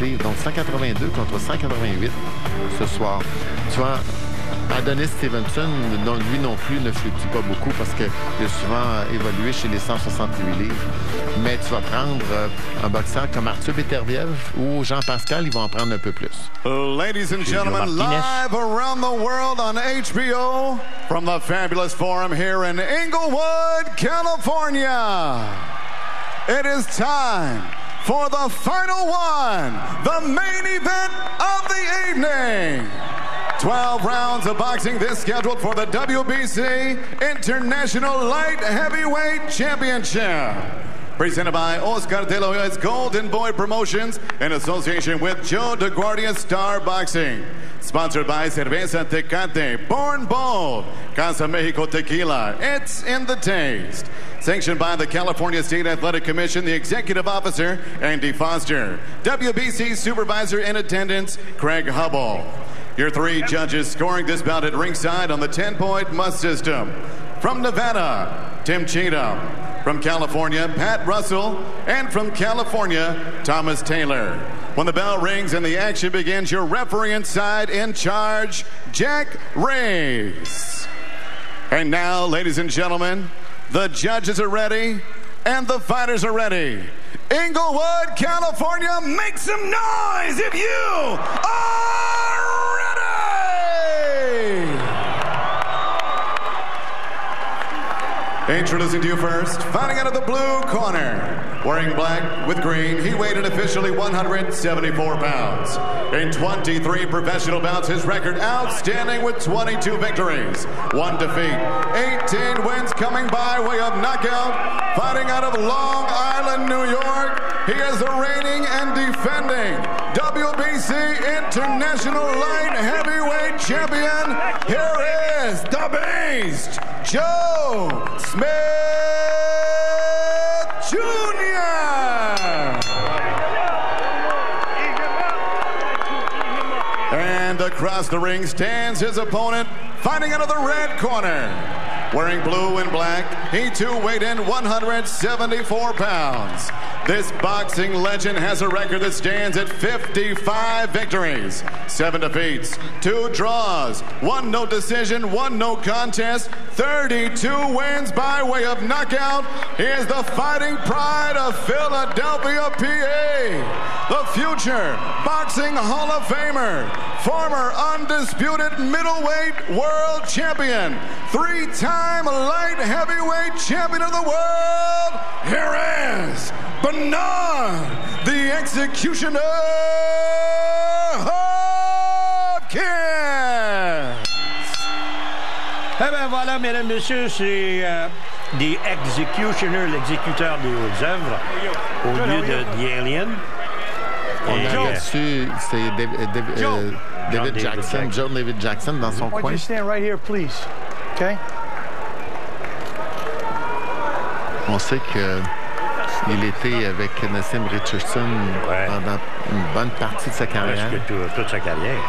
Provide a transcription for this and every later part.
livres. Donc 182 contre 188 ce soir. Tu vois, Adonis Stevenson, lui non plus, ne fluctue pas beaucoup parce qu'il a souvent évolué chez les 168 livres. Mais tu vas prendre un boxeur comme Arthur Beterbiev ou Jean Pascal, ils vont en prendre un peu plus. Ladies and gentlemen, live around the world on HBO from the Fabulous Forum here in Inglewood, California. It is time for the final one, the main event of the evening. 12 rounds of boxing, this scheduled for the WBC International Light Heavyweight Championship. Presented by Oscar De La Hoya's Golden Boy Promotions in association with Joe DeGuardia Star Boxing. Sponsored by Cerveza Tecate, Born Bold, Casa Mexico Tequila, it's in the taste. Sanctioned by the California State Athletic Commission, the Executive Officer, Andy Foster. WBC Supervisor in attendance, Craig Hubble. Your three judges scoring this bout at ringside on the 10-point must system. From Nevada, Tim Cheatham. From California, Pat Russell. And from California, Thomas Taylor. When the bell rings and the action begins, your referee inside in charge, Jack Race. And now, ladies and gentlemen, the judges are ready and the fighters are ready. Inglewood, California, make some noise if you are ready! Introducing to you first, fighting out of the blue corner, wearing black with green, he weighed in officially 174 pounds. In 23 professional bouts, his record outstanding with 22 victories, 1 defeat, 18 wins coming by way of knockout. Fighting out of Long Island, New York, he is the reigning and defending WBC International Light Heavyweight Champion. Here is the Beast, Joe Smith Jr. And across the ring stands his opponent, fighting out of the red corner. Wearing blue and black, he too weighed in 174 pounds. This boxing legend has a record that stands at 55 victories, 7 defeats, 2 draws, 1 no decision, 1 no contest, 32 wins by way of knockout. He is the fighting pride of Philadelphia, PA. The future Boxing Hall of Famer, former undisputed middleweight world champion, 3-time light heavyweight champion of the world. Here is Bernard, the Executioner Hopkins. Eh bien voilà, mesdames, messieurs, c'est The Executioner, l'exécuteur des hautes œuvres, au lieu de The Alien. On a reçu, c'est David Jackson, John David Jackson dans son coin. Right here, please. Okay? On sait qu'il était avec Nassim Richardson pendant une bonne partie de sa carrière. Presque toute sa carrière.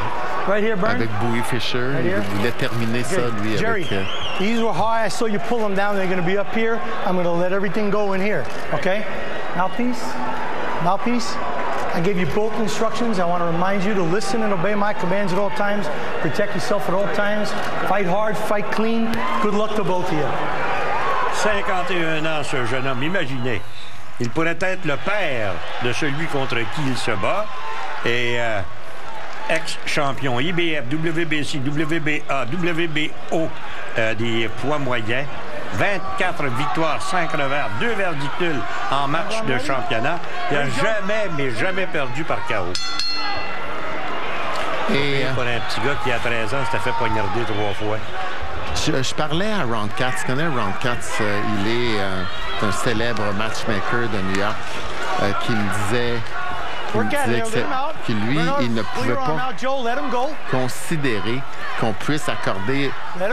Right here, Brian. Avec Bowie Fischer. Il voulait terminer ça, lui, Jerry, avec... these were high. I saw you pull them down. They're going to be up here. I'm going to let everything go in here. Okay? Mouthpiece. Mouthpiece. I gave you both instructions. I want to remind you to listen and obey my commands at all times. Protect yourself at all times. Fight hard, fight clean. Good luck to both of you. 51 ans, ce jeune homme. Imaginez, il pourrait être le père de celui contre qui il se bat. Et ex-champion IBF, WBC, WBA, WBO des poids moyens. 24 victoires, 5 revers, 2 verdicts nuls en match de championnat. Il n'a jamais, mais jamais perdu par KO. Et pour un petit gars qui, à 13 ans, s'était fait poignarder 3 fois. Je parlais à Ron Katz. Tu connais Ron Katz? Il est un célèbre matchmaker de New York qui me disait... que lui, il ne pouvait pas considérer qu'on puisse accorder des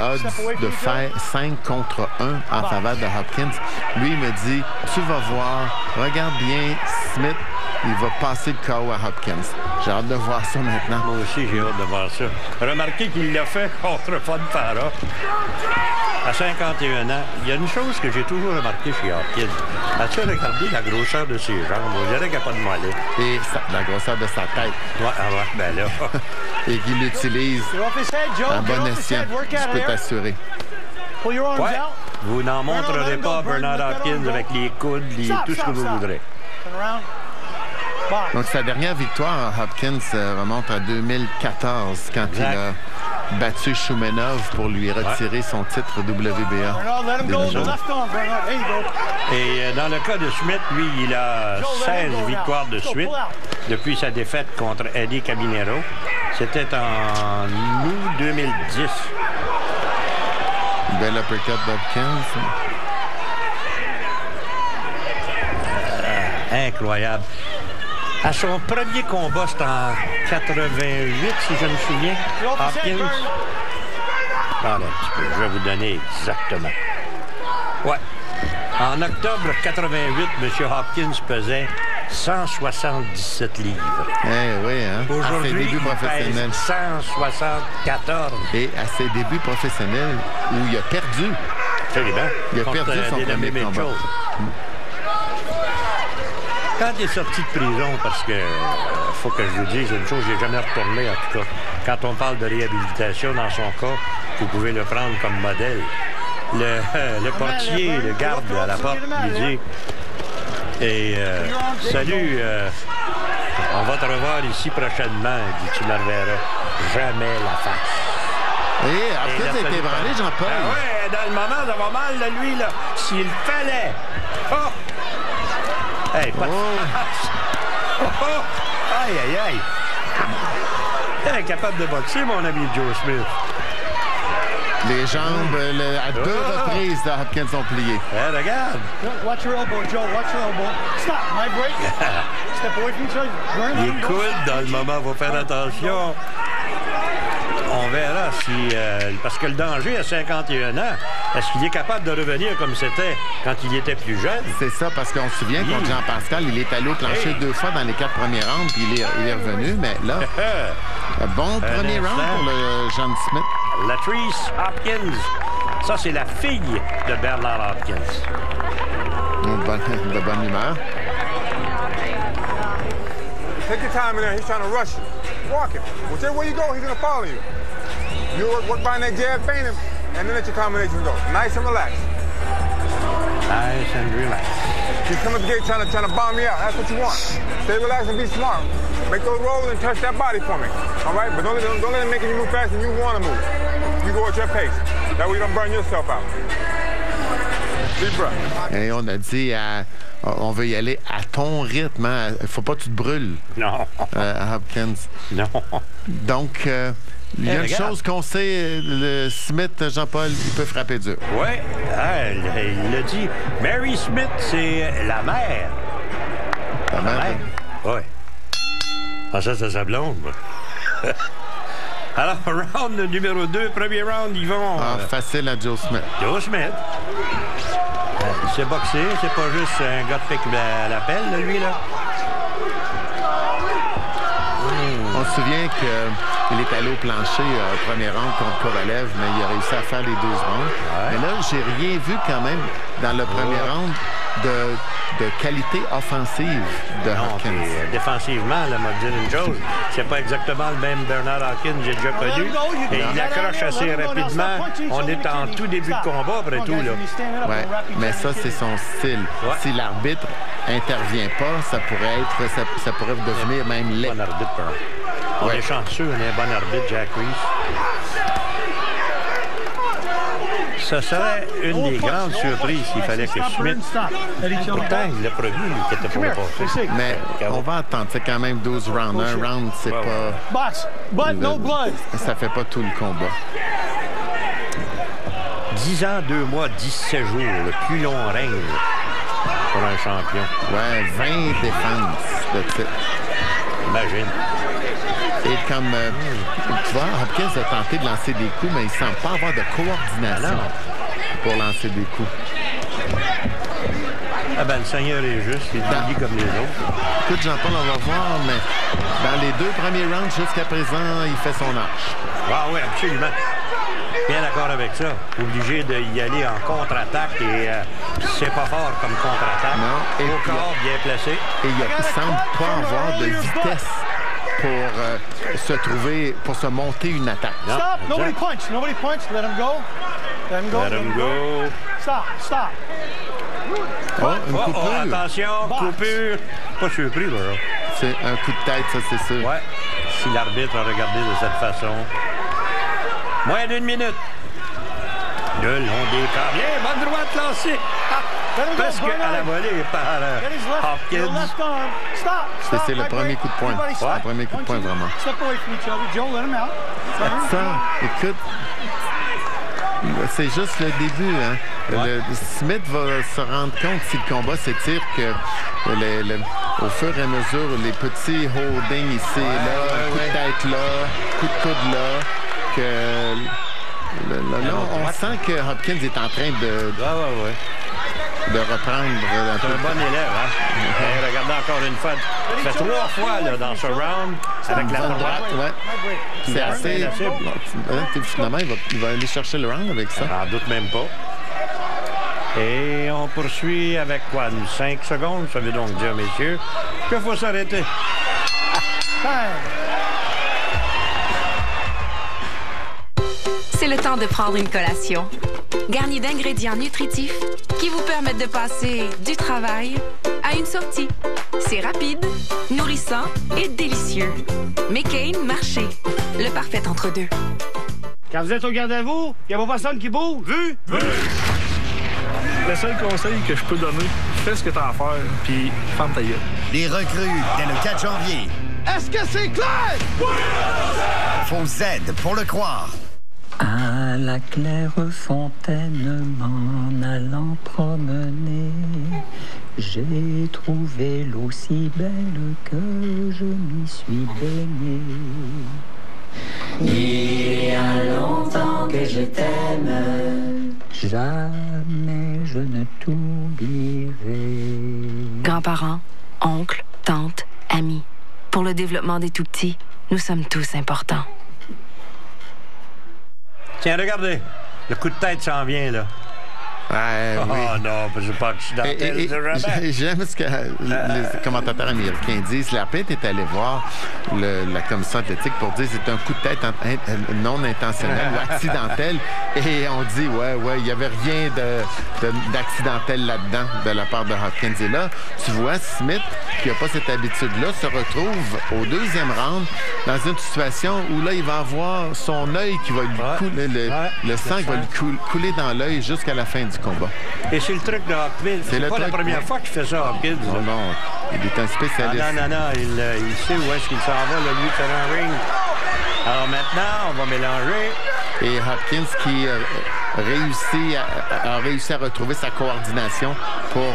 odds de faire 5 contre 1 en faveur de Hopkins. Lui, il me dit, tu vas voir, regarde bien, Smith, il va passer le KO à Hopkins. J'ai hâte de voir ça maintenant. Moi aussi, j'ai hâte de voir ça. Remarquez qu'il l'a fait contre Fonfara. à 51 ans, il y a une chose que j'ai toujours remarqué chez Hopkins. As-tu regardé la grosseur de ses jambes? On dirait qu'il n'y a pas de mollet. Et la grosseur de sa tête. Ouais, ben là. Et qu'il l'utilise en bon escient, je peux t'assurer. Ouais. Vous n'en montrerez pas Bernard Hopkins avec les coudes, tout ce que vous voudrez. Donc, sa dernière victoire, Hopkins, remonte à 2014, quand il a battu Shumenov pour lui retirer son titre WBA. Et dans le cas de Smith, lui, il a 16 victoires de suite depuis sa défaite contre Eddie Cabinero. C'était en août 2010. Bel uppercut d'Hopkins. Incroyable. À son premier combat, c'était en 88, si je me souviens. Hopkins. Attendez un petit peu, je vais vous donner exactement. Ouais. En octobre 88, M. Hopkins pesait 177 livres. Eh oui, hein? Aujourd'hui, il pèse 174. Et à ses débuts professionnels, où il a perdu. Absolument. Il a perdu son premier combat. Quand il est sorti de prison, parce que faut que je vous dise une chose, j'ai jamais retourné en tout cas. Quand on parle de réhabilitation dans son cas, vous pouvez le prendre comme modèle. Le portier, le garde à la porte, lui dit salut, on va te revoir ici prochainement. Il dit, tu ne reverras jamais la face. Et Hopkins a été ébranlé, Jean-Paul. Ah ouais, dans le moment, ça va mal de lui, là. S'il fallait. Oh! Hey, pas de face. Oh! Aïe, aïe, aïe. Il est capable de boxer, mon ami Joe Smith. Les jambes, à deux reprises, Hopkins ont plié. Hey, regarde. Watch your elbow, Joe. Watch your elbow. Stop. My break. Step away from each other. Il est cool dans le moment. Il faut faire attention. On verra si... parce que le danger à 51 ans, est-ce qu'il est capable de revenir comme c'était quand il était plus jeune? C'est ça, parce qu'on se souvient contre Jean-Pascal, il est allé au plancher 2 fois dans les 4 premiers rounds, puis il est revenu, mais là, bon premier round pour le John Smith. Latrice Hopkins. Ça, c'est la fille de Bernard Hopkins. De bonne humeur. Take your time in there. He's trying to rush you. Walk him. Whichever way you go, he's going to follow you. You work behind that jab, feint him, and then let your combination go. Nice and relaxed. Nice and relaxed. He's coming up the gate trying to bomb me out. That's what you want. Stay relaxed and be smart. Make those rolls and touch that body for me. All right? But don't let him make you move faster than you want to move. You go at your pace. That way you don't burn yourself out. Deep breath. Et on a dit on veut y aller à ton rythme. Il ne faut pas que tu te brûles. Non. À Hopkins. Non. Donc, il y a une chose qu'on sait, le Smith, Jean-Paul, il peut frapper dur. Oui, il l'a dit. Mary Smith, c'est la mère. La mère? Oui. Ah, ça, c'est sa blonde. Alors, round numéro 2, premier round, ils vont... facile à Joe Smith. Joe Smith. Il s'est boxé, c'est pas juste un gars de pique à la pelle, lui, là. On se souvient qu'il est allé au plancher au premier round contre Kovalev, mais il a réussi à faire les 2 rounds. Ouais. Mais là, j'ai rien vu quand même dans le premier round de qualité offensive de Hopkins. Défensivement, là, m'a dit une chose, c'est pas exactement le même Bernard Hopkins que j'ai déjà connu. Et il accroche assez rapidement. On est en tout début de combat, après tout, là. Oui, mais ça, c'est son style. Ouais. Si l'arbitre intervient pas, ça pourrait devenir même laid. Bon arbitre, on est chanceux, on est un bon arbitre, Jack Reese. Ça serait une des grandes surprises s'il fallait que Smith... Pourtant, il l'a prévu, lui, qui était pour le passer. Mais on va attendre. C'est quand même 12 rounds. Un round, c'est pas... Ça fait pas tout le combat. 10 ans, 2 mois, 17 jours. Le plus long règne pour un champion. Ouais, 20 défenses de titre. Imagine. Et comme, tu vois, Hopkins a tenté de lancer des coups, mais il ne semble pas avoir de coordination pour lancer des coups. Ah ben, le Seigneur est juste, il est dit comme les autres. Écoute, Jean-Paul, on va voir, mais dans les 2 premiers rounds, jusqu'à présent, il fait son arche. Ah oui, absolument. Bien d'accord avec ça. Obligé d'y aller en contre-attaque et c'est pas fort comme contre-attaque. Non. Au corps, bien placé. Et il semble pas avoir de vitesse pour se trouver, pour se monter une attaque. Non, Stop! Nobody exact. punch. Nobody punch. Let him go. Let him go. Let him go. Stop. Stop. Oh, une coupure. Attention, Box. coupure. Pas surpris, là. C'est un coup de tête, ça, c'est sûr. Ouais. Si l'arbitre a regardé de cette façon. Moins d'une minute. Le long des camps. Bien, bonne droite lancée. Presque à la volée par Get his left, your Hopkins. left arm. Stop. C'est le premier coup de poing. Everybody stop. Le premier coup de poing, vraiment. Step away from each other. Joe, let him out. Ça, écoute, c'est juste le début. Hein? Ouais. Smith va se rendre compte, si le combat s'étire, que au fur et à mesure, les petits holdings ici et là, coup de tête là, coup de coude là, que là, on sent que Hopkins est en train de reprendre. C'est un bon élève, hein? Et regardez encore une fois. Il fait 3 fois là, dans ce round avec la droite. Ouais. C'est assez. Finalement, il va aller chercher le round avec ça. J'en doute même pas. Et on poursuit avec quoi? 5 secondes, ça veut donc dire, messieurs, qu'il faut s'arrêter. C'est le temps de prendre une collation. Garnie d'ingrédients nutritifs qui vous permettent de passer du travail à une sortie. C'est rapide, nourrissant et délicieux. McCain Marché, le parfait entre deux. Quand vous êtes au garde à vous, il n'y a pas personne qui bouge. Vu? Le seul conseil que je peux donner, fais ce que t'as à faire, puis ferme ta gueule. Les recrues dès le 4 janvier. Est-ce que c'est clair? Faut Z pour le croire. À la claire fontaine, m'en allant promener, j'ai trouvé l'eau si belle que je m'y suis baigné. Il y a longtemps que je t'aime, jamais je ne t'oublierai. Grands-parents, oncles, tantes, amis. Pour le développement des tout-petits, nous sommes tous importants. Tiens, regardez. Le coup de tête s'en vient, là. Oui. Oh non, c'est pas accidentel. J'aime ce que les commentateurs américains disent. L'arbitre est allé voir la commission athlétique pour dire que c'est un coup de tête non intentionnel ou accidentel. Et on dit, il n'y avait rien d'accidentel là-dedans de la part de Hopkins. Et là, tu vois, Smith, qui n'a pas cette habitude-là, se retrouve au deuxième round dans une situation où là, il va avoir son œil qui va lui couler, le sang qui va lui couler dans l'œil jusqu'à la fin du combat. Et c'est le truc de Hopkins. C'est pas la première fois qu'il fait ça, Hopkins. Non, il est un spécialiste. Non, il sait où est-ce qu'il s'en va, lui, sur un ring. Alors maintenant, on va mélanger. Et Hopkins qui a réussi à retrouver sa coordination pour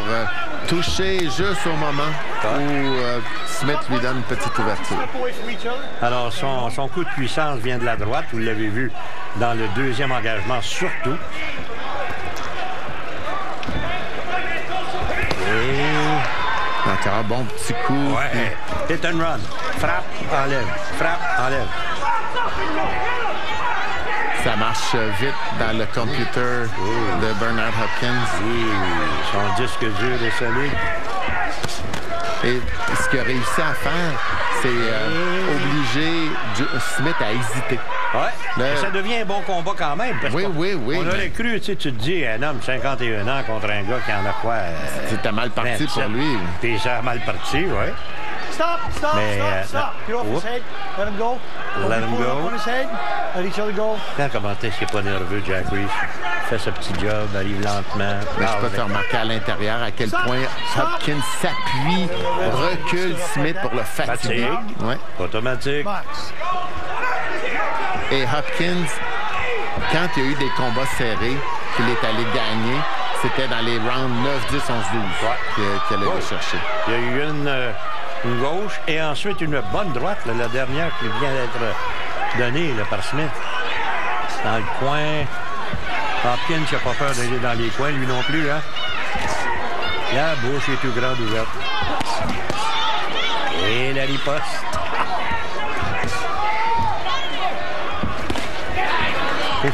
toucher juste au moment où Smith lui donne une petite ouverture. Alors, son coup de puissance vient de la droite. Vous l'avez vu dans le deuxième engagement, surtout. Encore un bon petit coup. Ouais. Hit and run. Frappe, enlève. Frappe, enlève. Ça marche vite dans le computer de Bernard Hopkins. Oui, son disque dur est solide. Et ce qu'il a réussi à faire, c'est obliger Smith à hésiter. Ouais. Ça devient un bon combat quand même. Parce oui. On aurait cru, tu te dis, un homme de 51 ans contre un gars qui en a quoi? C'était mal parti 27. pour lui. Puis ça a mal parti, oui. Stop. Get off his head. Let him go. Let him go. On his head. Let each other go. Comment est-ce qu'il n'est pas nerveux, Jack Reese? Fait ce petit job, arrive lentement. Mais je peux te remarquer à l'intérieur à quel point Hopkins s'appuie, recule Smith pour le fatiguer. Ouais. Automatique. Et Hopkins, quand il y a eu des combats serrés, qu'il est allé gagner, c'était dans les rounds 9, 10, 11, 12 qu'il allait rechercher. Il y a eu une gauche et ensuite une bonne droite, là, la dernière qui vient d'être donnée là, par Smith. Dans le coin. Hopkins n'a pas peur d'aller dans les coins, lui non plus. Hein? La bouche est tout grande ouverte. Et la riposte. Ouf.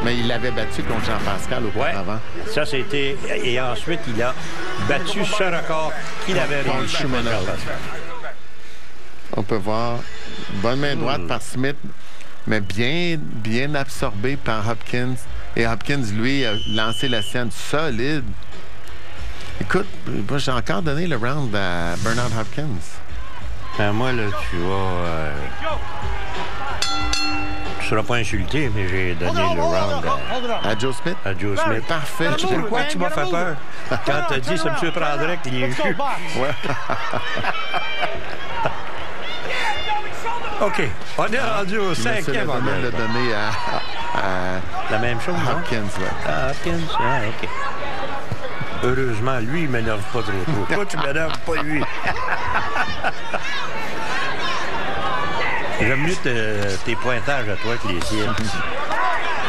Mais il l'avait battu contre Jean-Pascal auparavant. Ouais, ça c'était... Et ensuite, il a battu ce record qu'il avait réussi. On peut voir bonne main droite par Smith, mais bien absorbé par Hopkins. Et Hopkins, lui, a lancé la sienne solide. Écoute, moi, j'ai encore donné le round à Bernard Hopkins. Moi, là, tu vas... Tu ne seras pas insulté, mais j'ai donné le round à Joe Smith. À Joe Smith. Parfait. Pourquoi tu m'as fait peur? Quand tu as dit, ça me surprendrait qu'il y ait eu. Ouais. OK. On est rendu au 5e. On va le donner à la même chose, Hopkins. Ouais. Hopkins, OK. Heureusement, lui, il ne m'énerve pas trop. Toi, tu ne m'énerves pas, lui. J'aime mieux tes pointages à toi que les siens.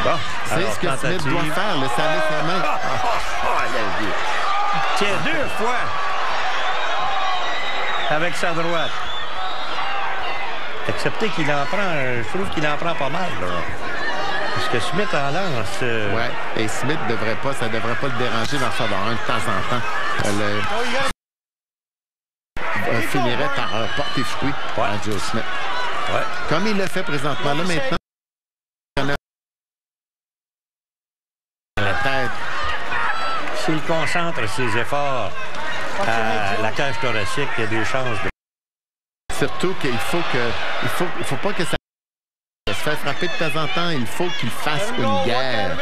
Bon, c'est ce que Smith doit faire, le salut sa main. Tiens, 2 fois avec sa droite. Excepté qu'il en prend, je trouve qu'il en prend pas mal, là. Parce que Smith en lance. Ouais, et Smith ça devrait pas le déranger d'en savoir un de temps en temps. Finirait par porter fruit à Joe Smith. Ouais. Comme il le fait présentement. Là, maintenant, la tête. S'il concentre ses efforts à la cage thoracique, il y a des chances de... Surtout qu'il faut pas que ça se fasse frapper de temps en temps. Il faut qu'il fasse une guerre.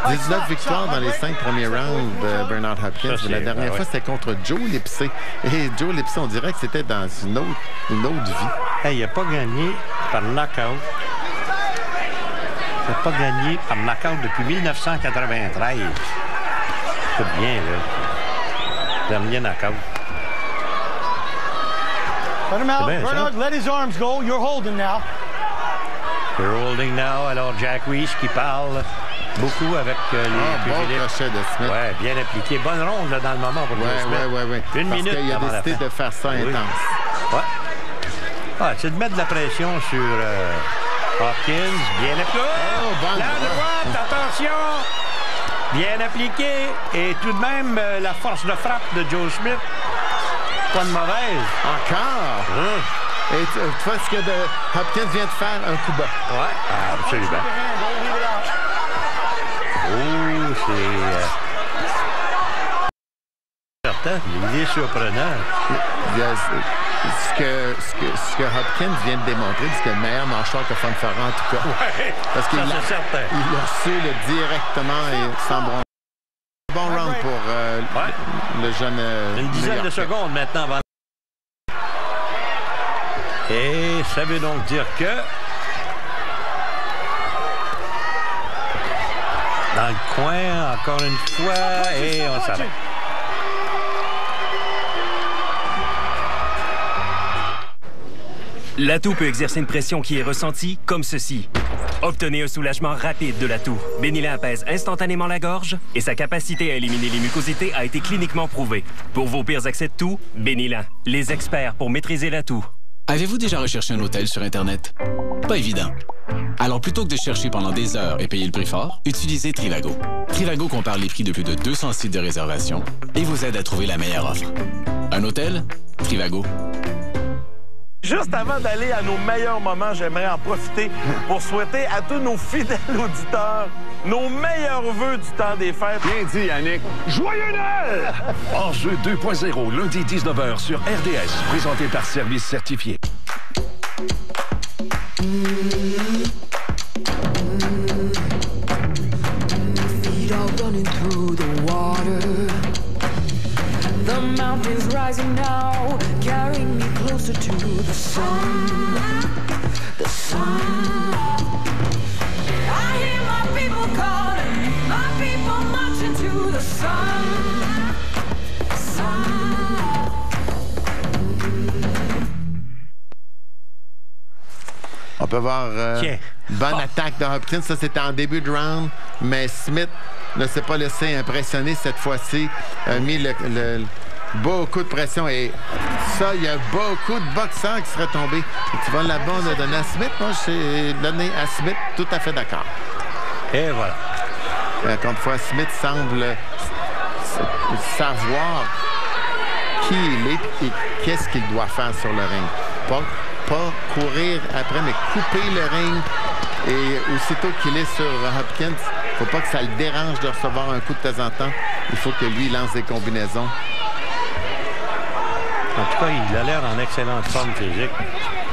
19 victoires dans les 5 premiers rounds de Bernard Hopkins. Ça, la dernière fois, c'était contre Joe Lipsey. Et Joe Lipsey, on dirait que c'était dans une autre vie. Hey, il n'a pas gagné par knockout. Il n'a pas gagné par knockout depuis 1993. C'est bien, là. Dernier knockout. Let him out. Bernard, let his arms go. You're holding now. You're holding now. Alors, Jack Weiss qui parle beaucoup avec les bon crochet de Smith. Ouais, bien appliqué. Bonne ronde là, dans le moment pour Smith. Ouais. Une parce minute. qu'il a décidé de faire ça intense. Ouais. Ah, c'est de mettre de la pression sur Hopkins. Bien appliqué. La droite, attention. Bien appliqué. Et tout de même, la force de frappe de Joe Smith. Pas de mauvaise. Encore? Et tu vois ce que Hopkins vient de faire, un coup bas. Ouais, absolument. Oh, c'est... certain, il est surprenant. Ce que Hopkins vient de démontrer, c'est le meilleur mâchoire que Fonfara, en tout cas. Ouais, parce qu'il c'est certain. Il a reçu directement et sans bronze. Bon round pour le jeune... Une dizaine de secondes maintenant avant. Et ça veut donc dire que dans le coin, encore une fois, et on s'arrête. L'atout peut exercer une pression qui est ressentie comme ceci. Obtenez un soulagement rapide de l'atout. Benila apaise instantanément la gorge et sa capacité à éliminer les mucosités a été cliniquement prouvée. Pour vos pires accès de toux, Benila, les experts pour maîtriser l'atout. Avez-vous déjà recherché un hôtel sur Internet? Pas évident. Alors, plutôt que de chercher pendant des heures et payer le prix fort, utilisez Trivago. Trivago compare les prix de plus de 200 sites de réservation et vous aide à trouver la meilleure offre. Un hôtel? Trivago. Juste avant d'aller à nos meilleurs moments, j'aimerais en profiter pour souhaiter à tous nos fidèles auditeurs nos meilleurs vœux du temps des fêtes. Bien dit, Yannick. Joyeux Noël! Enjeu 2.0, lundi 19h sur RDS, présenté par Service Certifié. Feet are running through the water. The mountains rising now, carrying me closer to the sun. The sun. I hear my people calling, my people marching to the sun. Sun. On peut voir bonne attaque de Hopkins. Ça, c'était en début de round, mais Smith ne s'est pas laissé impressionner cette fois-ci. A mis beaucoup de pression et Ça, il y a beaucoup de boxeurs qui seraient tombés. Tu vas là-bas, on a donné à Smith. Moi, j'ai donné à Smith, tout à fait d'accord. Et voilà. Encore une fois, Smith semble savoir qui il est et qu'est-ce qu'il doit faire sur le ring. Pas courir après, mais couper le ring. Et aussitôt qu'il est sur Hopkins, il ne faut pas que ça le dérange de recevoir un coup de temps en temps. Il faut que lui lance des combinaisons. En tout cas, il a l'air en excellente forme physique.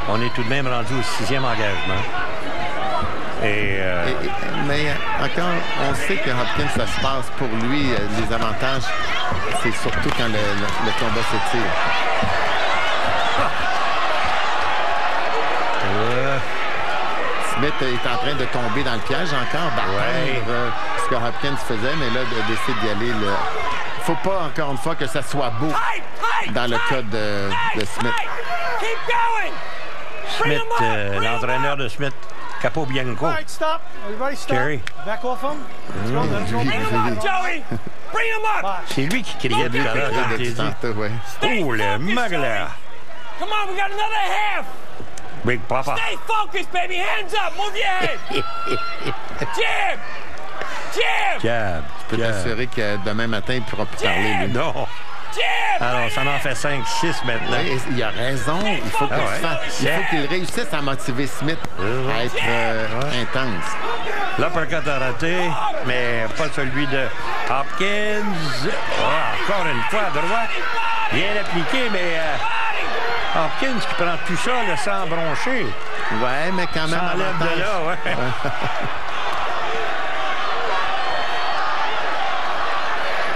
On est tout de même rendu au 6e engagement. Mais encore, on sait que Hopkins, ça se passe pour lui. Les avantages, c'est surtout quand le combat s'étire. Smith est en train de tomber dans le piège encore, d'attendre ce que Hopkins faisait, mais là, de décider d'y aller. Il ne faut pas, encore une fois, que ça soit beau dans le cas de Smith. Smith, l'entraîneur de Smith, Capobianco. Kerry. C'est lui qui criait tout à l'heure quand il dit. Oh, le magla! Come on, we got another half! Big Papa. Stay focused, baby! Hands up! Move your head! Jab! Jab! Jab. Je peux t'assurer que demain matin, il ne pourra plus parler, lui. Non. Alors, ça en fait 5-6 maintenant. Oui, il a raison. Il faut qu'il réussisse à motiver Smith à être intense. L'uppercut a raté, mais pas celui de Hopkins. Oh, encore une fois, droite. Bien appliqué, mais Hopkins qui prend tout ça, le sang bronché. Ouais, mais quand même, enlève de là, ouais.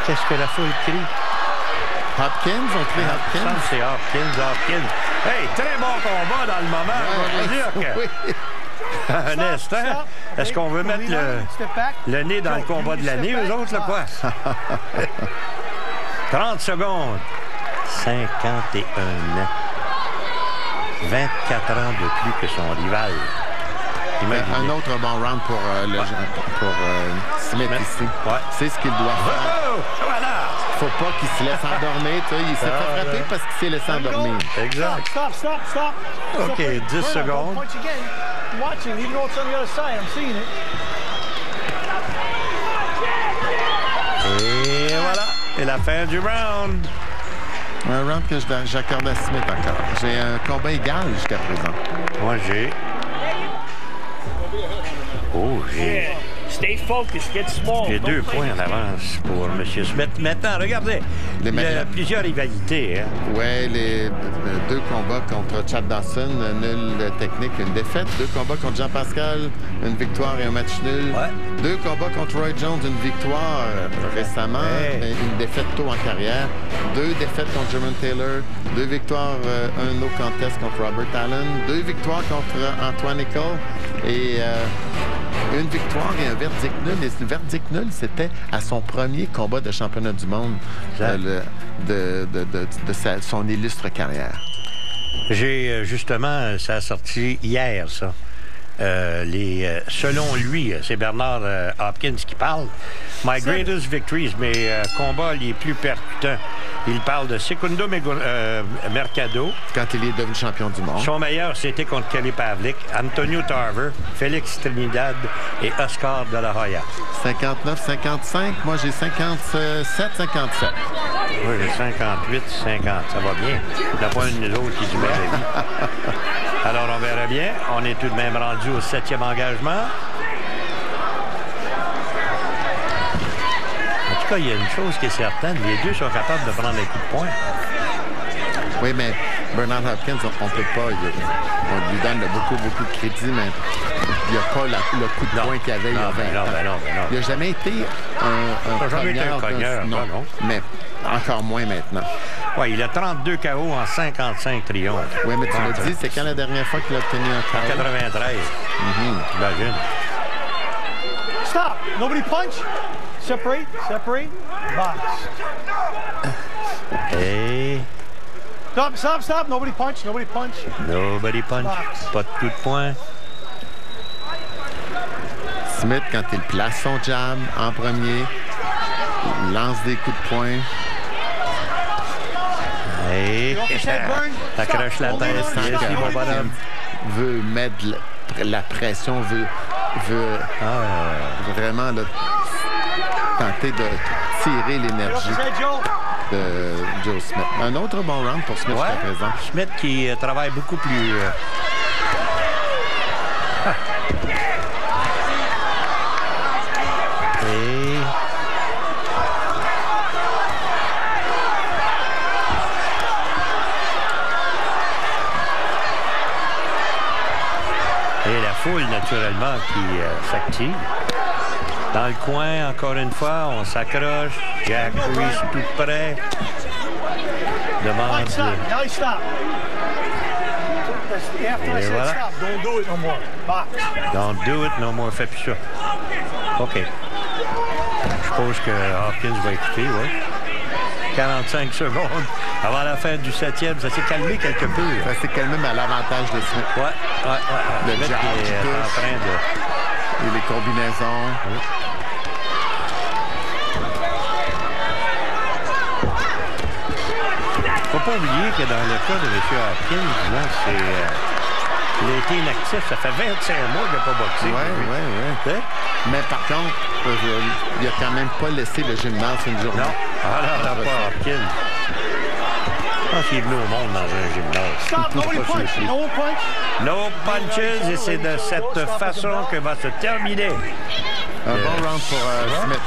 Qu'est-ce que la foule crie? Hopkins, on crie Hopkins. C'est Hopkins. Hey, très bon combat dans le moment. On va dire que... Un instant. Est-ce qu'on veut mettre le nez dans le combat de l'année, eux autres, là, quoi? 30 secondes. 51 ans. 24 ans de plus que son rival. Un autre bon round pour Smith ici. Ouais. C'est ce qu'il doit faire. Voilà. Faut pas qu'il se laisse endormir. Il s'est fait frapper parce qu'il s'est laissé endormir. Exact. Stop. OK, 10 secondes. Et voilà. Et la fin du round. Un round que j'accorde à Smith encore. J'ai un combat égal jusqu'à présent. Moi, j'ai... Stay focused, get small. J'ai 2 points en avance pour M. Smith. Maintenant, regardez, il y a plusieurs rivalités. Hein? Oui, les 2 combats contre Chad Dawson, nul technique, une défaite. 2 combats contre Jean Pascal, une victoire et un match nul. Ouais. 2 combats contre Roy Jones, une victoire récemment, mais une défaite tôt en carrière. 2 défaites contre Jermaine Taylor, 2 victoires, un no contest contre Robert Allen, 2 victoires contre Antoine Nicole et une victoire et un verdict nul. Et le verdict nul, c'était à son premier combat de championnat du monde de son illustre carrière. J'ai justement, ça a sorti hier, ça. Selon lui, c'est Bernard Hopkins qui parle. My greatest victories, mes combats les plus percutants. Il parle de Secundo Mercado. Quand il est devenu champion du monde. Son meilleur, c'était contre Kelly Pavlik, Antonio Tarver, Félix Trinidad et Oscar de la Hoya. 59-55. Moi, j'ai 57-57. Moi, j'ai 58-50. Ça va bien. Il n'y a pas une des autres qui dit ma vie. Alors, on verra bien. On est tout de même rendu au 7e engagement. En tout cas, il y a une chose qui est certaine. Les deux sont capables de prendre des coups de poing. Oui, mais Bernard Hopkins, on ne peut pas. On lui donne beaucoup de crédit, mais il n'y a pas le coup de poing qu'il y avait il y a 20 ans. Il n'a jamais été un cogneur. Non, mais encore moins maintenant. Oui, il a 32 KO en 55 triomphes. Oui, mais tu l'as dit, c'est quand la dernière fois qu'il a obtenu un KO? En 93. J'imagine. Stop! Nobody punch. Separate. Box. Hey. Stop. Nobody punch. Nobody punch. Box. Pas de coup de poing. Smith, quand il place son jab en premier, il lance des coups de poing. Et Accroche la tête. Merci, mon bonhomme. Veut mettre la pression, veut vraiment là, tenter de tirer l'énergie de Joe Smith. Un autre bon round pour Smith jusqu'à présent. Smith qui travaille beaucoup plus... Et la foule, naturellement, qui s'active. Dans le coin, encore une fois, on s'accroche. Jack Reese tout près. Demande... Et voilà. Don't do it no more. Don't do it no more. Fais plus ça. OK. Je suppose que Hopkins va écouter, oui. 45 secondes avant la fin du 7e. Ça s'est calmé quelque peu. Ça s'est calmé, mais à l'avantage de Smith. Ouais. Le jab qui touche. En train de... Et les combinaisons. Oui. Faut pas oublier que dans le cas de M. Hopkins, il a été inactif. Ça fait 25 mois qu'il n'a pas boxé. Oui. Mais par contre, il n'a quand même pas laissé le gymnase une journée. Non. Alors, pas Hopkins. Je pense qu'il est venu au monde dans un gymnase. No punches. Et c'est de cette façon que va se terminer. Un bon round pour Smith.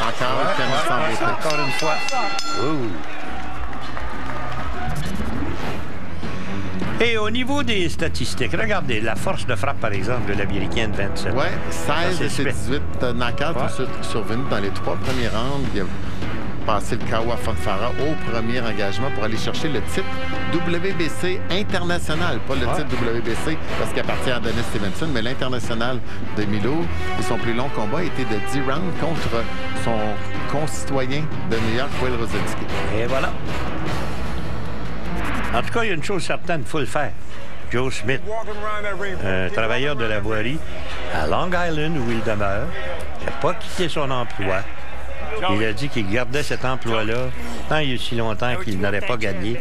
Encore une fois. Et au niveau des statistiques, regardez, la force de frappe, par exemple, de l'Américain de 27. Oui, 16 de ses 18 knockouts sont survenus dans les 3 premiers rounds. Il a passé le KO à Fonfara au premier engagement pour aller chercher le titre WBC international, pas le titre WBC parce qu'il appartient à Dennis Stevenson, mais l'international de Milo. Et son plus long combat a été de 10 rounds contre son concitoyen de New York, Will Rosenzweig. Et voilà. En tout cas, il y a une chose certaine, il faut le faire. Joe Smith, un travailleur de la voirie à Long Island où il demeure, il n'a pas quitté son emploi. Il a dit qu'il gardait cet emploi-là tant il y a si longtemps qu'il n'aurait pas gagné.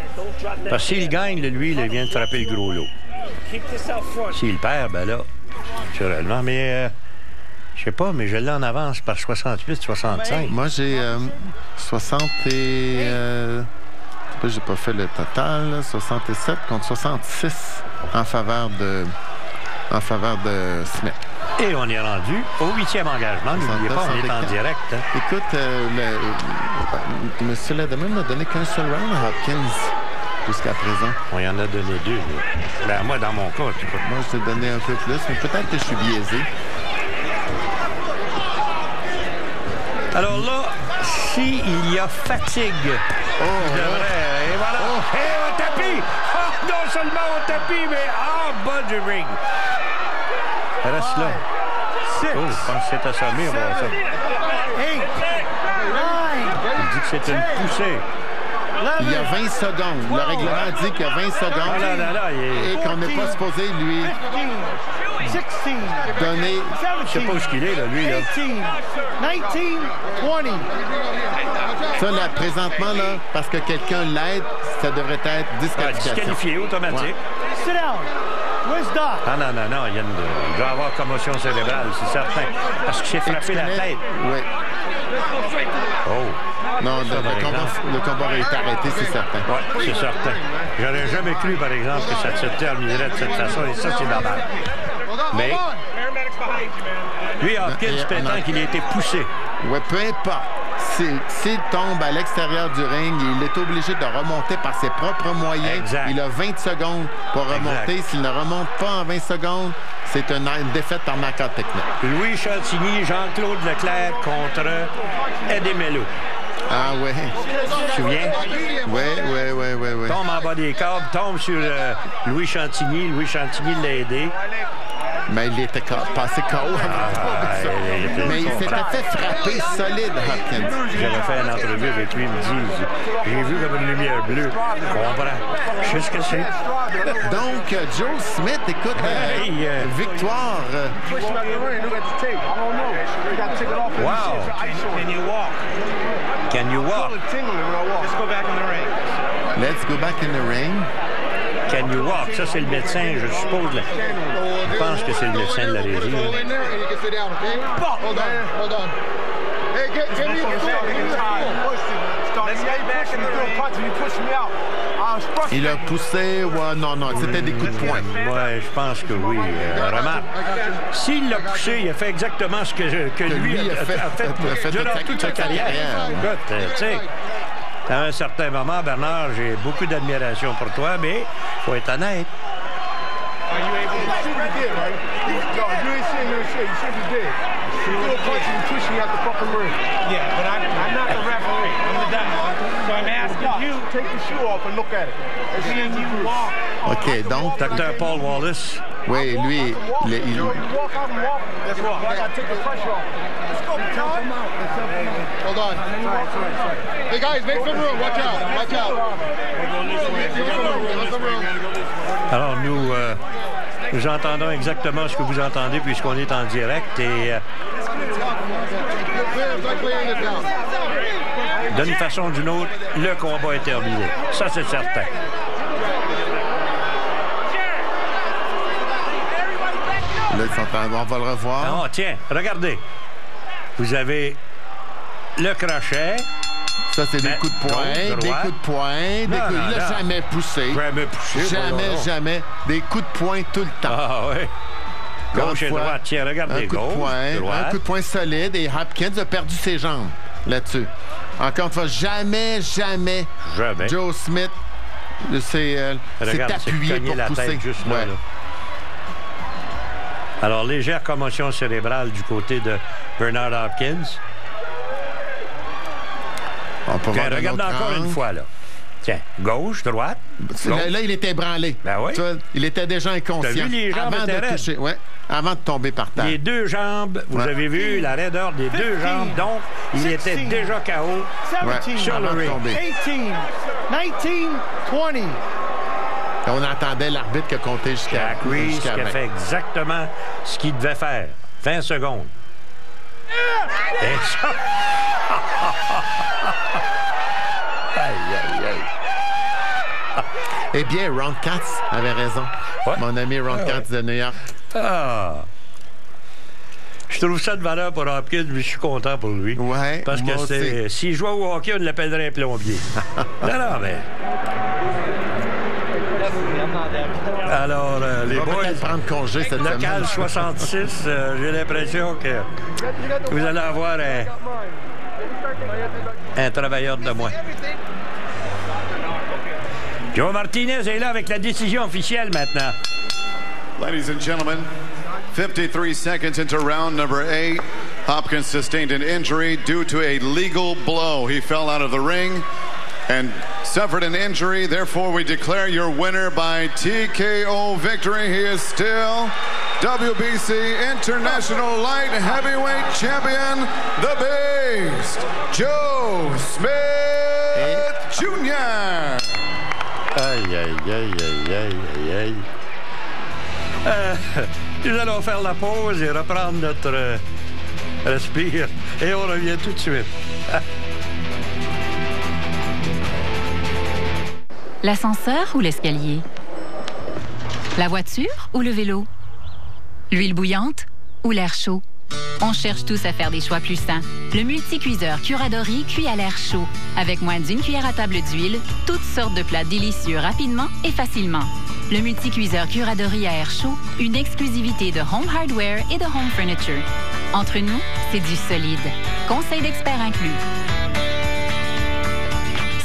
Parce que s'il gagne, lui, il vient de frapper le gros lot. S'il perd, ben là, naturellement, mais je sais pas, mais je l'ai en avance par 68-65. Moi, j'ai 60 et... j'ai pas fait le total, 67 contre 66 en faveur de Smith. Et on est rendu au 8e engagement. N'oubliez pas, on est en direct. Hein. Écoute, M. Lederman n'a donné qu'un seul round à Hopkins jusqu'à présent. On y en a donné 2. Ben, moi, dans mon cas, tu vois. Moi, je t'ai donné un peu plus, mais peut-être que je suis biaisé. Alors là, s'il y a fatigue, il devrait... Et voilà. Et au tapis! Non seulement au tapis, mais en bas du ring. Reste là. Je pense que c'est assommé. Il dit que c'est une poussée. Il y a 20 secondes. Le règlement dit qu'il y a 20 secondes et qu'on n'est pas supposé lui donner... Je sais pas où il est, là, lui. Là. 19, 20. Ça, là, présentement, là, parce que quelqu'un l'aide, ça devrait être disqualification. Disqualifié automatique. Sit down. Where's Doc? Non. Il doit avoir commotion cérébrale, c'est certain. Parce qu'il s'est frappé la tête. Oui. Oh. Non, le combat a été arrêté, c'est certain. Oui, c'est certain. J'aurais jamais cru, par exemple, que ça se terminerait de cette façon, et ça, c'est normal. Mais lui, Hopkins prétend qu'il a été poussé. Oui, peu importe. S'il tombe à l'extérieur du ring, il est obligé de remonter par ses propres moyens. Exact. Il a 20 secondes pour remonter. S'il ne remonte pas en 20 secondes, c'est une défaite par knockout technique. Louis Chantigny, Jean-Claude Leclerc contre Eddie Mello. Ah oui. Tu te souviens? Oui. Tombe en bas des câbles, tombe sur Louis Chantigny. Louis Chantigny l'a aidé. Mais il était passé KO. Mais il s'était fait frapper solide, Hopkins. J'avais fait une entrevue avec lui, il me dit, j'ai vu comme une lumière bleue. Je comprends. Je sais ce que c'est. Donc, Joe Smith, écoute, victoire. Wow. Can you walk? Can you walk? Let's go back in the ring. Let's go back in the ring. Can you walk? Ça, c'est le médecin, je suppose. Je pense que c'est le médecin de la régie. Il a poussé, ouais, non, c'était des coups de poing. Ouais, je pense que oui. Remarque, s'il l'a poussé, il a fait exactement ce que lui a fait durant toute sa carrière. Écoute, tu sais, à un certain moment, Bernard, j'ai beaucoup d'admiration pour toi, mais il faut être honnête. OK, donc... Dr. Paul Wallace. Oui, lui, il... Hold on. Hey, guys, make some room. Watch out. Watch out. Alors, nous entendons exactement ce que vous entendez puisqu'on est en direct et... d'une façon ou d'une autre, le combat est terminé. Ça, c'est certain. Là, on va le revoir. Non, tiens, regardez. Vous avez le crochet. Ça, c'est des coups de poing, des coups de poing. Il n'a jamais poussé. Jamais poussé. Jamais. Des coups de poing tout le temps. Ah, oui. Gauche et droite. Tiens, regardez. Un coup de poing solide. Et Hopkins a perdu ses jambes là-dessus. Encore une fois, jamais. Joe Smith s'est appuyé pour pousser. Juste là. Alors, légère commotion cérébrale du côté de Bernard Hopkins. Tiens, regarde encore une fois, là. Tiens, gauche, droite. Là, il était ébranlé. Ben oui. Il était déjà inconscient. T'as vu les jambes avant de toucher, avant de tomber par terre. Les deux jambes, vous avez vu la raideur des deux jambes, donc il était déjà KO sur le ring. 18, 19, 20. On entendait l'arbitre qui a compté jusqu'à Jack Reese qui a fait exactement ce qu'il devait faire. 20 secondes. Et ça... Eh bien, Ron Katz avait raison. Ouais. Mon ami Ron Katz de New York. Je trouve ça de valeur pour Hopkins, mais je suis content pour lui. Ouais, parce que s'il jouait au hockey, on l'appellerait un plombier. non, mais... Alors, les boys, prendre congé cette local 66, j'ai l'impression que vous allez avoir un travailleur de moins. Joe Martinez est là avec la décision officielle maintenant. Ladies and gentlemen, 53 seconds into round number 8. Hopkins sustained an injury due to a legal blow. He fell out of the ring and suffered an injury. Therefore, we declare your winner by TKO victory. He is still WBC International Light Heavyweight Champion, the Beast, Joe Smith Jr. Aïe. Nous allons faire la pause et reprendre notre respire. Et on revient tout de suite. L'ascenseur ou l'escalier? La voiture ou le vélo? L'huile bouillante ou l'air chaud? On cherche tous à faire des choix plus sains. Le multicuiseur Curadori cuit à l'air chaud. Avec moins d'une cuillère à table d'huile, toutes sortes de plats délicieux rapidement et facilement. Le multicuiseur Curadori à air chaud, une exclusivité de Home Hardware et de Home Furniture. Entre nous, c'est du solide. Conseil d'experts inclus.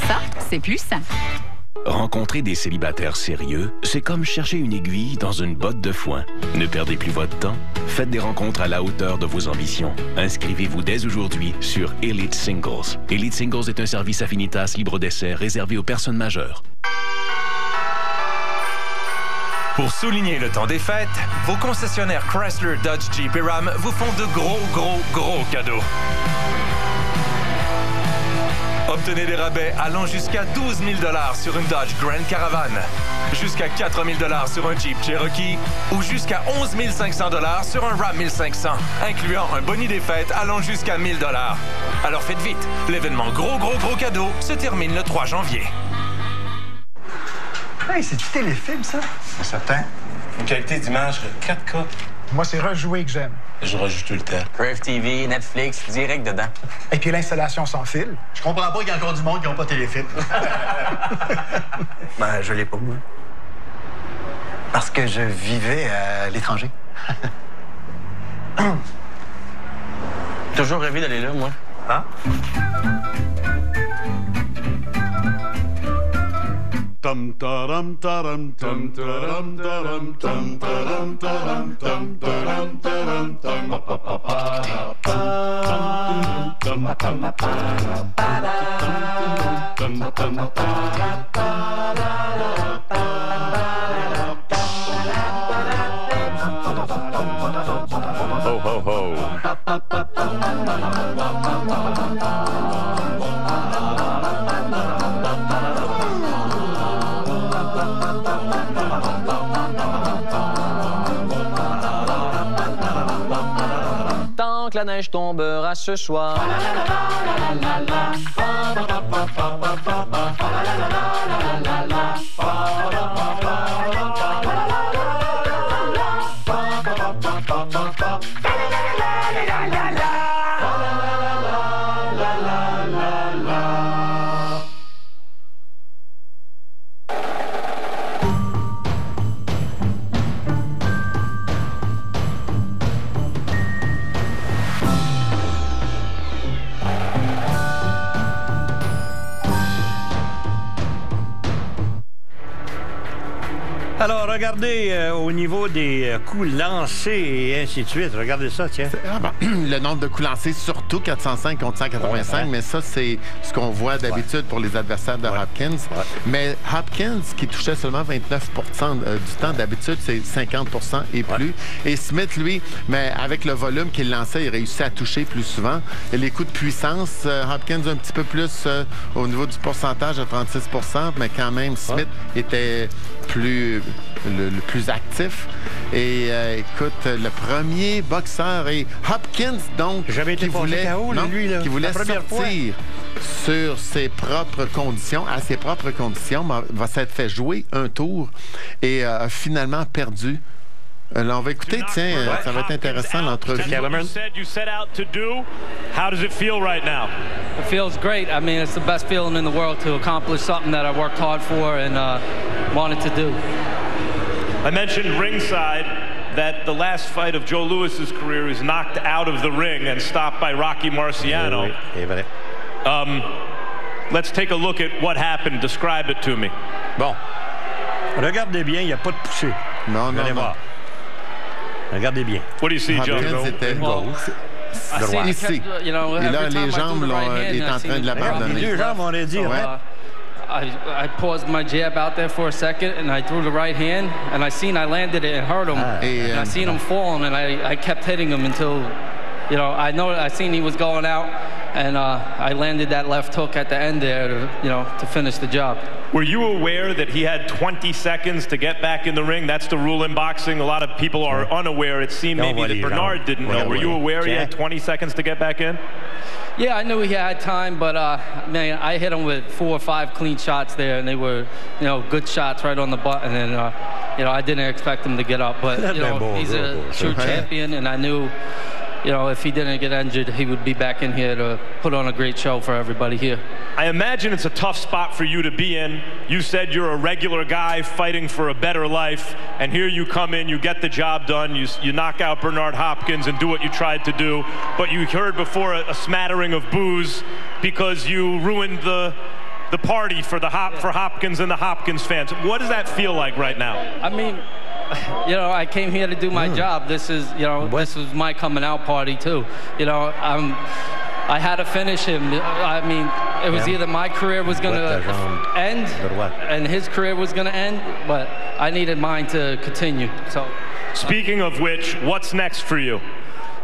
Ça, c'est plus sain. Rencontrer des célibataires sérieux, c'est comme chercher une aiguille dans une botte de foin. Ne perdez plus votre temps. Faites des rencontres à la hauteur de vos ambitions. Inscrivez-vous dès aujourd'hui sur Elite Singles. Elite Singles est un service Affinitas libre d'essai réservé aux personnes majeures. Pour souligner le temps des fêtes, vos concessionnaires Chrysler, Dodge, Jeep et Ram vous font de gros cadeaux. Obtenez des rabais allant jusqu'à 12 000 $ sur une Dodge Grand Caravan, jusqu'à 4 000 $ sur un Jeep Cherokee ou jusqu'à 11 500 $ sur un Ram 1500, incluant un boni des fêtes allant jusqu'à 1 000 $. Alors faites vite, l'événement gros cadeau se termine le 3 janvier. Hey, c'est-tu téléfilm, ça? C'est certain. Une qualité d'image 4K. Moi, c'est rejouer que j'aime. Je rejoue tout le temps. Crave TV, Netflix, direct dedans. Et puis l'installation sans fil. Je comprends pas qu'il y a encore du monde qui n'ont pas téléfilm. Ben, je l'ai pas, moi. Parce que je vivais à l'étranger. Toujours rêvé d'aller là, moi. Hein? Tum taram taram tum taram taram tum taram taram tum taram taram tum pa pa pa tum tum Ho ho ho. Tant que la neige tombera ce soir. Alors, regardez au niveau des coups lancés et ainsi de suite. Regardez ça, tiens. Le nombre de coups lancés, surtout 405 contre 185, mais ça, c'est ce qu'on voit d'habitude pour les adversaires de Hopkins. Ouais. Mais Hopkins, qui touchait seulement 29 du temps, d'habitude, c'est 50 et plus. Et Smith, lui, mais avec le volume qu'il lançait, il réussit à toucher plus souvent. Et les coups de puissance, Hopkins un petit peu plus au niveau du pourcentage à 36 mais quand même, Smith était le plus actif. Et écoute, le premier boxeur est Hopkins, donc, qui voulait sortir sur ses propres conditions, à ses propres conditions, va s'être fait jouer un tour et a finalement perdu. Là, on va écouter, tiens, ça va être intéressant l'entrevue. You set out to do. How does it feel right now? It feels great. I mean, it's the best feeling in the world to accomplish something that I worked hard for and wanted to do. I mentioned ringside that the last fight of Joe Louis's career is knocked out of the ring and stopped by Rocky Marciano. Let's take a look at what happened. Describe it to me. Bon. Regardez bien, il n'y a pas de poussée. Non, non, non. Regardez bien. What do you see, Joe? C'était ici. Et là, les jambes, il est en train de l'abandonner. Les deux jambes, on l'a dit. I paused my jab out there for a second, and I threw the right hand, and I landed it and hurt him. And I seen him falling, and I kept hitting him until, I seen he was going out, and I landed that left hook at the end there to finish the job. Were you aware that he had 20 seconds to get back in the ring? That's the rule in boxing. A lot of people are unaware. It seemed maybe that Bernard didn't know. Were you aware he had 20 seconds to get back in? Yeah, I knew he had time, but man, I hit him with 4 or 5 clean shots there, and they were, good shots right on the button, and I didn't expect him to get up, but he's a true champion, and I knew, if he didn't get injured, he would be back in here to put on a great show for everybody here. I imagine it's a tough spot for you to be in. You said you're a regular guy fighting for a better life, and here you come in, you get the job done, you knock out Bernard Hopkins and do what you tried to do, but you heard before a smattering of boos because you ruined the party for Hopkins and the Hopkins fans. What does that feel like right now? I mean, I came here to do my job. This is, this was my coming out party too. I had to finish him. I mean, it was either my career was going to end and his career was going to end, but I needed mine to continue. So, speaking of which, what's next for you?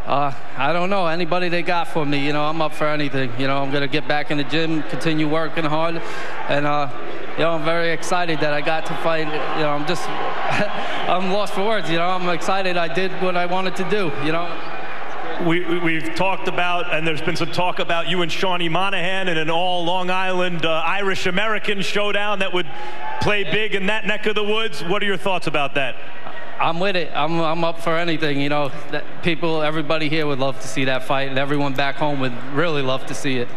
I don't know. Anybody they got for me, I'm up for anything. I'm going to get back in the gym, continue working hard, and I'm very excited that I got to fight. I'm lost for words. I'm excited I did what I wanted to do. We've talked about, and there's been some talk about you and Shawnee Monahan in an all Long Island Irish-American showdown that would play big in that neck of the woods. What are your thoughts about that? I'm with it. I'm up for anything. You know, everybody here would love to see that fight, and everyone back home would really love to see it.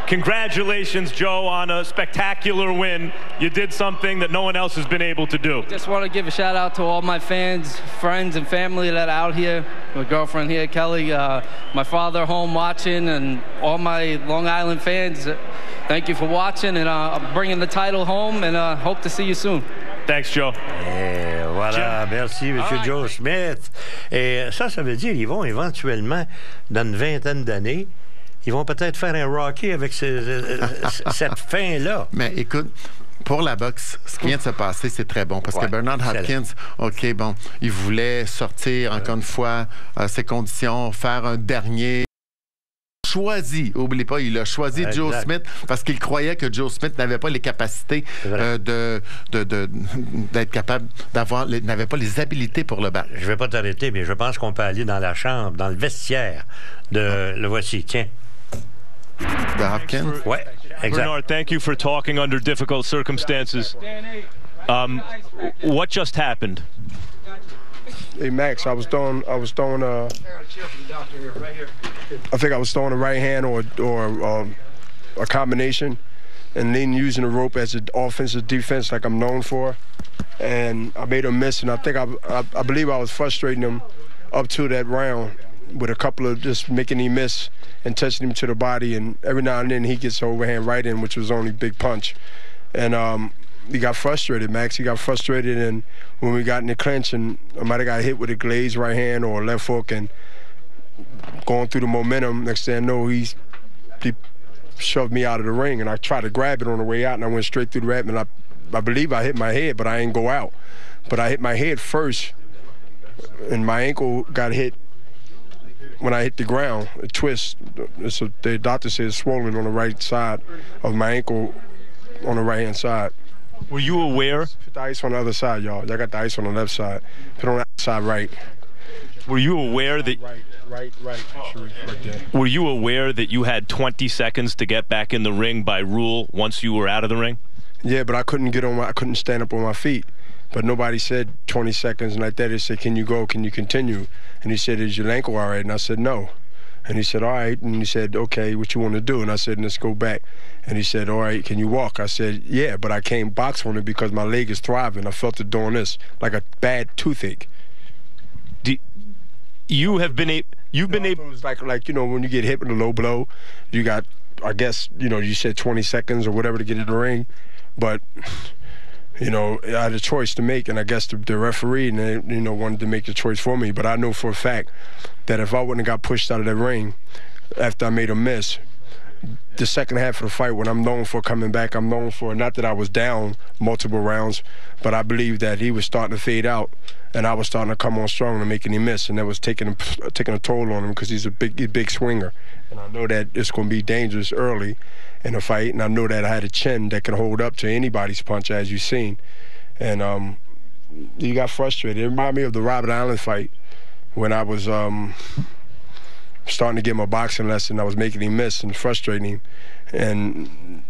Congratulations, Joe, on a spectacular win. You did something that no one else has been able to do. Just want to give a shout out to all my fans, friends, and family that are out here. My girlfriend here, Kelly, my father home watching, and all my Long Island fans. Thank you for watching, and I'm bringing the title home, and hope to see you soon. Thanks, Joe. Et voilà, merci, M. Joe Smith. Et ça veut dire qu'ils vont éventuellement, dans une vingtaine d'années, ils vont peut-être faire un Rocky avec cette fin-là. Mais écoute, pour la boxe, ce qui vient de se passer, c'est très bon. Parce que Bernard Hopkins, OK, bon, il voulait sortir, encore une fois, ses conditions, faire un dernier... choisi, oublie pas, il a choisi Joe Smith parce qu'il croyait que Joe Smith n'avait pas les capacités d'être capable d'avoir, n'avait pas les habilités pour le battre. Je vais pas t'arrêter, mais je pense qu'on peut aller dans la chambre, dans le vestiaire de le voici, tiens. De Hopkins? Ouais, exact. Bernard, thank you for talking under difficult circumstances. What just happened? Hey Max, I think I was throwing a right hand or a combination, and then using the rope as an offensive defense like I'm known for, and I made him miss, and I think I believe I was frustrating him up to that round with a couple of just making him miss and touching him to the body, and every now and then he gets an overhand right in, which was only big punch, and he got frustrated, Max. He got frustrated, and when we got in the clinch, and I might have got hit with a glazed right hand or a left hook, and going through the momentum, next thing I know, he shoved me out of the ring, and I tried to grab it on the way out, and I went straight through the wrap, and I believe I hit my head, but I didn't go out. But I hit my head first, and my ankle got hit when I hit the ground, a twist. The doctor said it's swollen on the right side of my ankle on the right-hand side. Were you aware? Put the ice on the other side, y'all. I got the ice on the left side. Put it on the side right. Were you aware that? Right there. Were you aware that you had 20 seconds to get back in the ring by rule once you were out of the ring? Yeah, but I couldn't I couldn't stand up on my feet. But nobody said 20 seconds and like that. They said, "Can you go? Can you continue?" And he said, "Is your ankle all right?" And I said, "No." And he said, "All right." And he said, "Okay, what you want to do?" And I said, "Let's go back." And he said, "All right, can you walk?" I said, "Yeah," but I can't box on it because my leg is thriving. I felt it doing this, like a bad toothache. You've been able... Like, you know, when you get hit with a low blow, you got, I guess, you know, you said 20 seconds or whatever to get in the ring. But, you know, I had a choice to make, and I guess the referee, and they, you know, wanted to make the choice for me. But I know for a fact that if I wouldn't have got pushed out of the ring after I made a miss, the second half of the fight, when I'm known for coming back, I'm known for, not that I was down multiple rounds, but I believe that he was starting to fade out, and I was starting to come on strong and making him miss, and that was taking a toll on him because he's a big swinger. And I know that it's going to be dangerous early in a fight, and I know that I had a chin that can hold up to anybody's punch, as you've seen. And he got frustrated. It reminded me of the Robert Allen fight when I was starting to get my boxing lesson. I was making him miss and frustrating him. And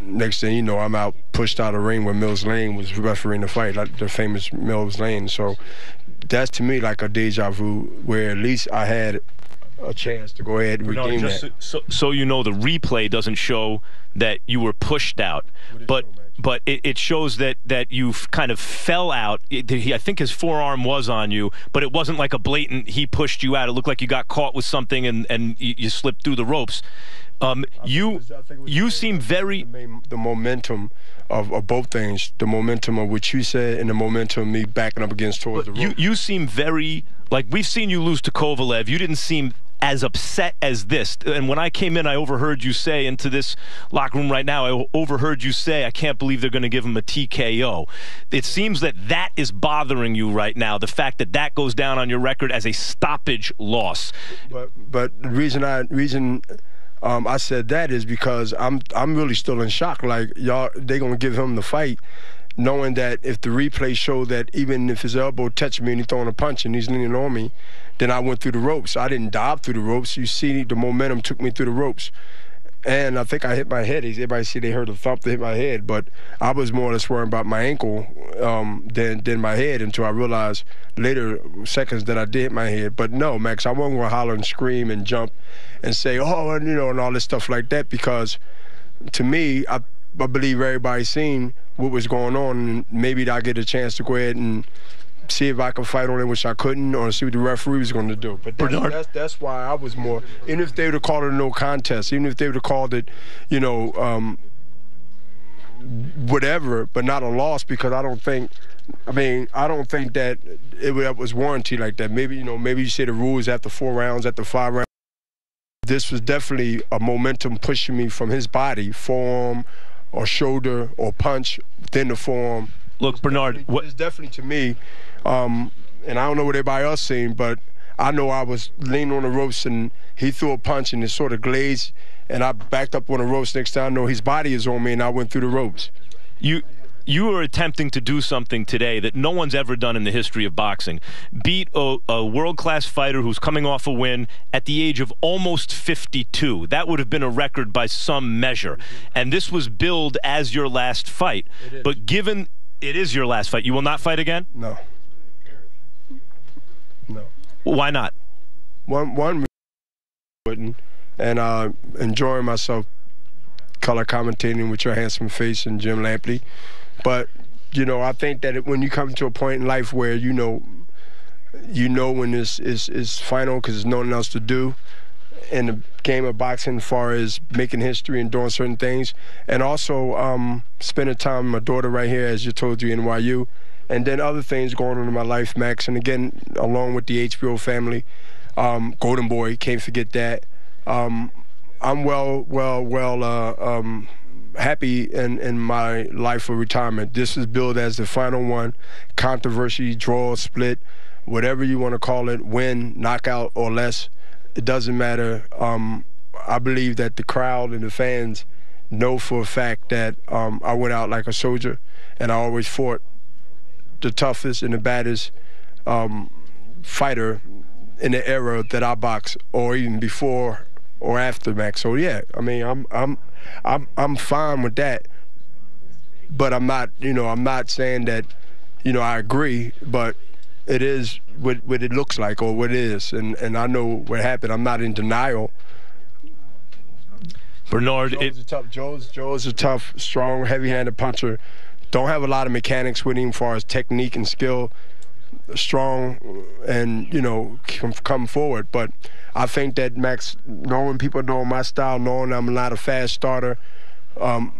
next thing you know, I'm out, pushed out of the ring when Mills Lane was refereeing the fight, like the famous Mills Lane. So that's to me like a deja vu, where at least I had a chance to go ahead and redeem that. So you know, the replay doesn't show that you were pushed out, but it shows that you kind of fell out. I think his forearm was on you, but it wasn't like a blatant he pushed you out. It looked like you got caught with something and you slipped through the ropes. You seem very... The momentum of both things, the momentum of what you said and the momentum of me backing up against towards the rope. You seem very... Like, we've seen you lose to Kovalev. You didn't seem as upset as this. And when I came in, I overheard you say into this locker room right now, I overheard you say, I can't believe they're going to give him a TKO. It seems that that is bothering you right now, the fact that that goes down on your record as a stoppage loss. But the reason I said that is because I'm really still in shock. Like, y'all, they're going to give him the fight, knowing that if the replay showed that even if his elbow touched me and he's throwing a punch and he's leaning on me, then I went through the ropes. I didn't dive through the ropes. You see, the momentum took me through the ropes. And I think I hit my head. Everybody said they heard a thump to hit my head, but I was more or less worrying about my ankle than my head until I realized later seconds that I did hit my head. But no, Max, I wasn't going to holler and scream and jump and say, oh, and, you know, and all this stuff like that, because to me, I believe everybody seen what was going on, and maybe I get a chance to go ahead and see if I could fight on it, which I couldn't, or see what the referee was going to do. But that's why I was more, even if they would have called it a no contest, even if they would have called it, you know, whatever, but not a loss, because I don't think that it was warranted like that. Maybe, you know, maybe you say the rules after 4 rounds, after 5 rounds. This was definitely a momentum pushing me from his body, forearm or shoulder or punch, then the forearm. Look, Bernard, it's definitely to me, and I don't know what everybody else seen, but I know I was leaning on the ropes and he threw a punch and it sort of glazed, and I backed up on the ropes. Next time I know his body is on me, and I went through the ropes. You are attempting to do something today that no one's ever done in the history of boxing. Beat a world-class fighter who's coming off a win at the age of almost 52. That would have been a record by some measure. And this was billed as your last fight. But given it is your last fight, you will not fight again? No. No. Why not? One wouldn't, and enjoying myself color commentating with your handsome face and Jim Lampley. But, you know, I think that when you come to a point in life where you know when this is final because there's nothing else to do in the game of boxing as far as making history and doing certain things, and also spending time with my daughter right here, as you told you, NYU, and then other things going on in my life, Max, and again, along with the HBO family, Golden Boy, can't forget that. I'm happy in my life of retirement. This is billed as the final one. Controversy, draw, split, whatever you want to call it, win, knockout, or less. It doesn't matter. I believe that the crowd and the fans know for a fact that I went out like a soldier, and I always fought the toughest and the baddest fighter in the era that I boxed, or even before or after, Max. So yeah, I mean, I'm fine with that, but I'm not, you know, I'm not saying that, you know, I agree, but it is what it looks like or what it is, and I know what happened. I'm not in denial. Bernard, Joe's a tough, strong, heavy-handed puncher. Don't have a lot of mechanics with him as far as technique and skill. Strong and, you know, come forward. But I think that, Max, knowing people know my style, knowing I'm not a fast starter,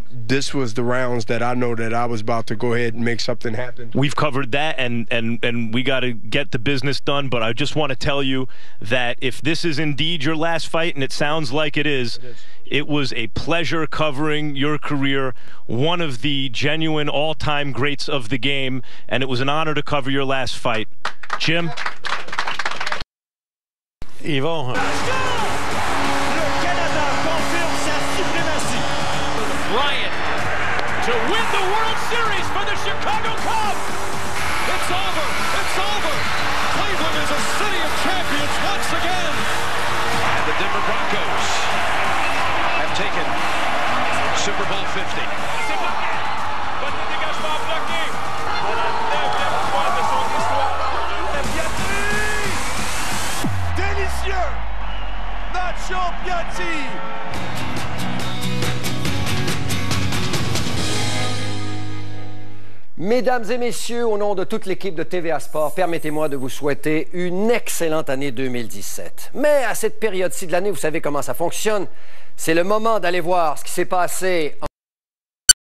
this was the rounds that I know that I was about to go ahead and make something happen. We've covered that, and we got to get the business done, but I just want to tell you that if this is indeed your last fight, and it sounds like it is, it was a pleasure covering your career, one of the genuine all-time greats of the game, and it was an honor to cover your last fight. Jim? Yvon. Bryant to win the World Series for the Chicago Cubs. It's over. It's over. Cleveland is a city of champions once again. And the Denver Broncos have taken Super Bowl 50. Délicieux. Nacho Piatti. Mesdames et messieurs, au nom de toute l'équipe de TVA Sport, permettez-moi de vous souhaiter une excellente année 2017. Mais à cette période-ci de l'année, vous savez comment ça fonctionne. C'est le moment d'aller voir ce qui s'est passé